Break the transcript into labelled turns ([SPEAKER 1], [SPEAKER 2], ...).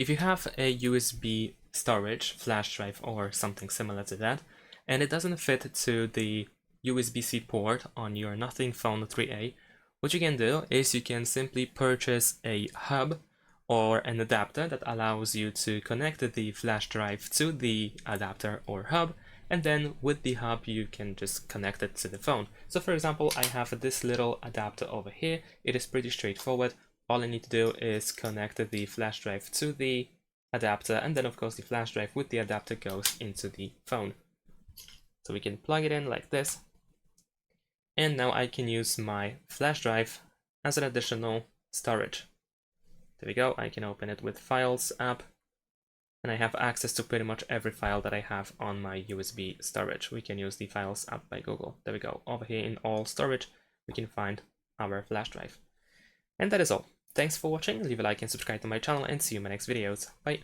[SPEAKER 1] If you have a USB storage, flash drive, or something similar to that, and it doesn't fit to the USB-C port on your Nothing Phone 3A, what you can do is you can simply purchase a hub or an adapter that allows you to connect the flash drive to the adapter or hub, and then with the hub you can just connect it to the phone. So for example, I have this little adapter over here. It is pretty straightforward. All I need to do is connect the flash drive to the adapter, and then of course the flash drive with the adapter goes into the phone. So we can plug it in like this, and now I can use my flash drive as an additional storage. There we go. I can open it with Files app, and I have access to pretty much every file that I have on my USB storage. We can use the Files app by Google. There we go. Over here in all storage, we can find our flash drive. And that is all. Thanks for watching. Leave a like and subscribe to my channel, and see you in my next videos. Bye.